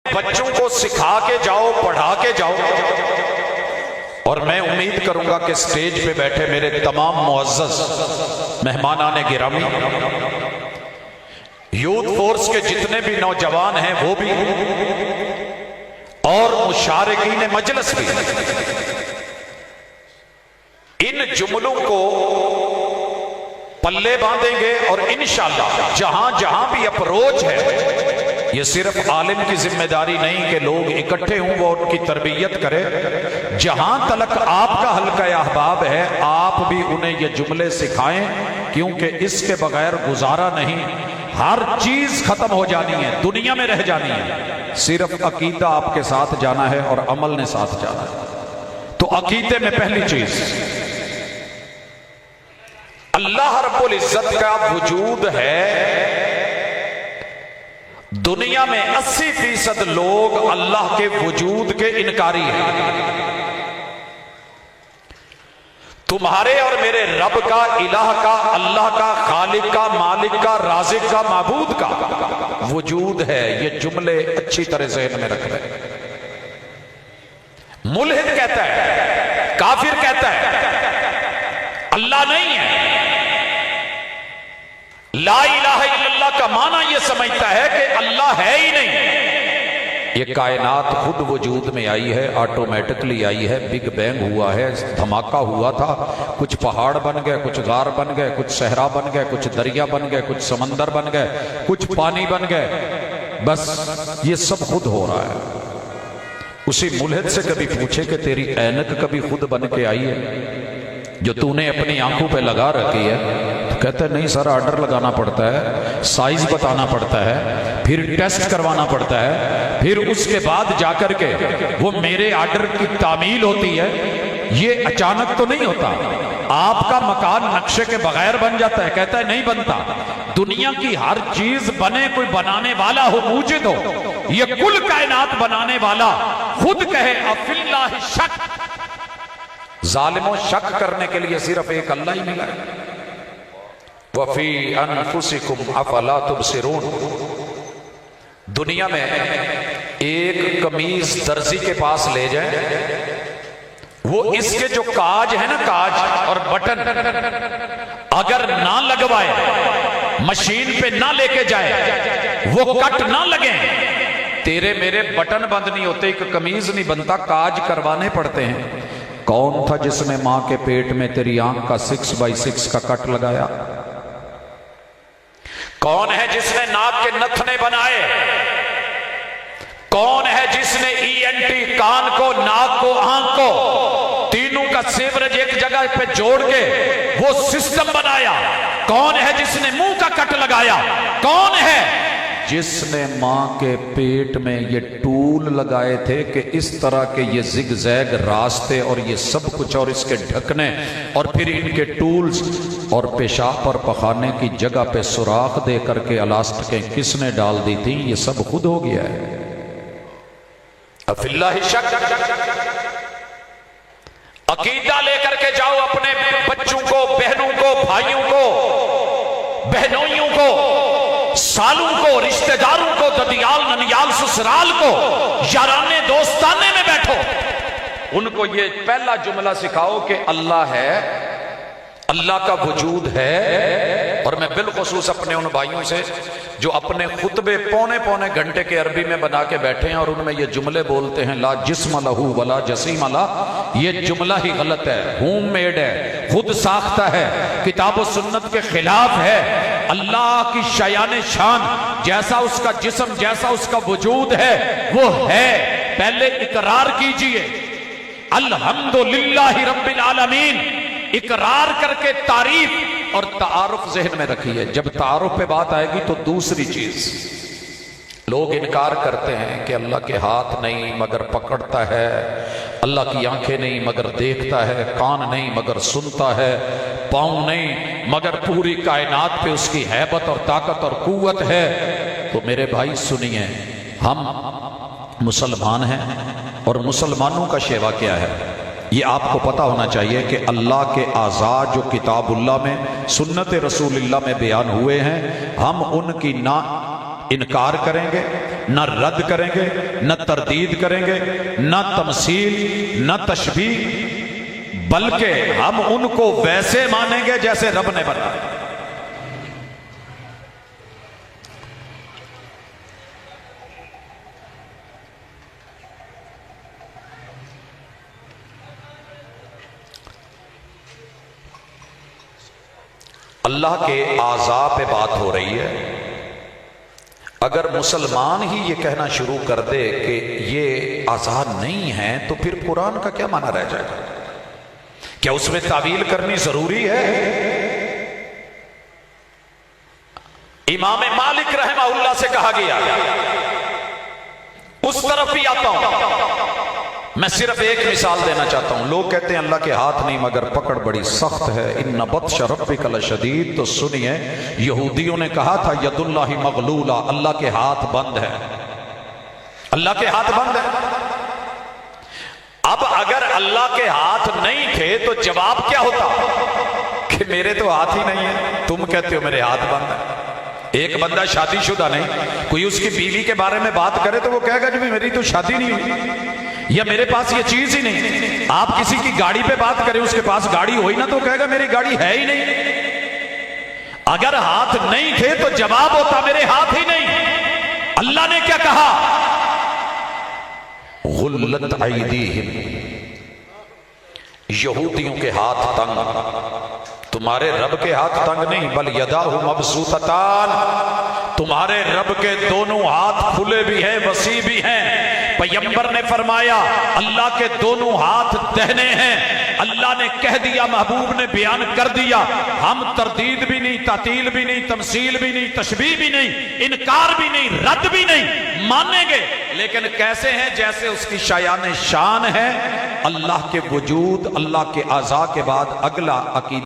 बच्चों को सिखा के जाओ, पढ़ा के जाओ। और मैं उम्मीद करूंगा कि स्टेज पे बैठे मेरे तमाम मुअज़्ज़ज़ मेहमानाने गिरामी, यूथ फोर्स के जितने भी नौजवान हैं वो भी, और मुशारिकीन मजलिस भी, इन जुमलों को पल्ले बांधेंगे और इंशाअल्लाह जहां जहां भी अप्रोच है, ये सिर्फ आलिम की जिम्मेदारी नहीं कि लोग इकट्ठे हों वो उनकी तरबियत करें, जहां तलक आपका हल्का अहबाब है आप भी उन्हें ये जुमले सिखाएं, क्योंकि इसके बगैर गुजारा नहीं। हर चीज खत्म हो जानी है, दुनिया में रह जानी है, सिर्फ अकीदा आपके साथ जाना है और अमल ने साथ जाना है। तो अकीदे में पहली चीज अल्लाह रब्बुल इज्जत का वजूद है। दुनिया में 80% लोग अल्लाह के वजूद के इनकारी हैं। तुम्हारे और मेरे रब का, इलाह का, अल्लाह का, खालिक का, मालिक का, राज़िक का, माबूद का वजूद है। ये जुमले अच्छी तरह ज़हन में रख लें। मुल्हिद कहता है, काफिर कहता है अल्लाह नहीं है। ला इलाहा इल्लल्लाह का माना यह समझता है कि अल्लाह है ही नहीं। ये कायनात खुद वजूद में आई है, ऑटोमेटिकली आई है, बिग बैंग हुआ है, धमाका हुआ था, कुछ पहाड़ बन गए, कुछ गार बन गए, कुछ सहरा बन गए, कुछ दरिया बन गए, कुछ समंदर बन गए, कुछ पानी बन गए, बस ये सब खुद हो रहा है। उसी मुल्हिद से कभी पूछे कि तेरी ऐनक कभी खुद बन के आई है जो तूने अपनी आंखों पे लगा रखी है? तो कहता है नहीं सर, ऑर्डर लगाना पड़ता है, साइज बताना पड़ता है, फिर टेस्ट करवाना पड़ता है, फिर उसके बाद जाकर के वो मेरे ऑर्डर की तामील होती है। ये अचानक तो नहीं होता। आपका मकान नक्शे के बगैर बन जाता है? कहता है नहीं बनता। दुनिया की हर चीज बने, कोई बनाने वाला हो, मूजिद हो। ये कुल कायनात बनाने वाला खुद कहे अफिल्लाहि शक, जालिमों शक करने के लिए सिर्फ एक अल्लाह ही मिला है। वफी अनफुसिकुम अफला तुबसिरून। दुनिया में एक कमीज दर्जी के पास ले जाए, वो इसके जो काज है ना, काज और बटन अगर ना लगवाए, मशीन पे ना लेके जाए, वो कट ना लगे, तेरे मेरे बटन बंद नहीं होते, एक कमीज नहीं बनता, काज करवाने पड़ते हैं। कौन था जिसने मां के पेट में तेरी आंख का 6x6 का कट लगाया? कौन है जिसने नाक के नथने बनाए? कौन है जिसने ENT कान को, नाक को, आंख को, तीनों का सेवरेज एक जगह पे जोड़ के वो सिस्टम बनाया? कौन है जिसने मुंह का कट लगाया? कौन है जिसने मां के पेट में ये टूल लगाए थे कि इस तरह के ये जिगजैग रास्ते और ये सब कुछ और इसके ढकने, और फिर इनके टूल्स और पेशाब और पखाने की जगह पे सुराख दे करके इलास्टिकें किसने डाल दी थी? ये सब खुद हो गया है। अफिल्लाहि शक। अकीदा लेकर के जाओ अपने बच्चों को, बहनों को, भाइयों को, बहनोइयों को, सालों को, रिश्तेदारों को, ददियाल ननियाल ससुराल को, याराने दोस्ताने में बैठो, उनको ये पहला जुमला सिखाओ कि अल्लाह है, अल्लाह का वजूद है। और मैं बिलखुसूस अपने उन भाइयों से जो अपने खुतबे पौने पौने घंटे के अरबी में बना के बैठे हैं और उनमें ये जुमले बोलते हैं, ला जिस्म लहू वला जसीम ला, ये जुमला ही गलत है, होम मेड है, खुद साख्ता है, किताब और सुन्नत के खिलाफ है। अल्लाह की शयान शान जैसा उसका जिस्म, जैसा उसका वजूद है वो है। पहले इकरार कीजिए अल्हम्दुलिल्लाहि रब्बिल आलमीन, इकरार करके तारीफ और तारुफ ज़हन में रखिए। जब तारुफ पे बात आएगी तो दूसरी चीज, लोग इनकार करते हैं कि अल्लाह के हाथ नहीं मगर पकड़ता है, अल्लाह की आंखें नहीं मगर देखता है, कान नहीं मगर सुनता है, पाँव नहीं मगर पूरी कायनात पे उसकी हैबत और ताकत और कुव्वत है। तो मेरे भाई सुनिए, हम मुसलमान हैं और मुसलमानों का शेवा क्या है ये आपको पता होना चाहिए कि अल्लाह के आज़ाद जो किताबुल्लाह में, सुन्नत रसूलुल्लाह में बयान हुए हैं, हम उनकी ना इनकार करेंगे न रद्द करेंगे, न तरदीद करेंगे, न तमसील, न तशबीह, बल्कि हम उनको वैसे मानेंगे जैसे रब ने बनाया। अल्लाह के आज़ा पे बात हो रही है। अगर मुसलमान ही ये कहना शुरू कर दे कि ये आज़ा नहीं है तो फिर कुरान का क्या माना रह जाएगा? क्या उसमें तावील करनी जरूरी है? इमाम मालिक रहमहुल्लाह से कहा गया, उस तरफ भी आता हूं, मैं सिर्फ एक मिसाल देना चाहता हूं। लोग कहते हैं अल्लाह के हाथ नहीं मगर पकड़ बड़ी सख्त है, इन्ना बत्श रब्बिका लशदीद। तो सुनिए, यहूदियों ने कहा था यदुल्लाहि मगलूला, अल्लाह के हाथ बंद है, अल्लाह के हाथ बंद है। अब अगर अल्लाह के हाथ नहीं थे तो जवाब क्या होता कि मेरे तो हाथ ही नहीं है, तुम कहते हो मेरे हाथ बंद है। एक बंदा शादीशुदा नहीं, कोई उसकी बीवी के बारे में बात करे तो वो कहेगा जी मेरी तो शादी नहीं हुई, या मेरे पास ये चीज ही नहीं। आप किसी की गाड़ी पे बात करें, उसके पास गाड़ी हो ही ना, तो कहेगा मेरी गाड़ी है ही नहीं। अगर हाथ नहीं थे तो जवाब होता मेरे हाथ ही नहीं। अल्लाह ने क्या कहा? गुल्लत ऐदीहिम, यहूदियों के हाथ तंग, तुम्हारे रब के हाथ तंग नहीं, बल यदाहु मबसूततान, तुम्हारे रब के दोनों हाथ खुले भी हैं, वसी भी हैं। पैगंबर ने फरमाया अल्लाह के दोनों हाथ दहने हैं। अल्लाह ने कह दिया, महबूब ने बयान कर दिया, हम तरदीद भी नहीं, तातील भी नहीं, तमसील भी नहीं, तशबीह भी नहीं, इनकार भी नहीं, रद्द भी नहीं, मानेंगे। लेकिन कैसे हैं? जैसे उसकी शायान शान है। अल्लाह के वजूद, अल्लाह के आज़ा के बाद अगला अकीदा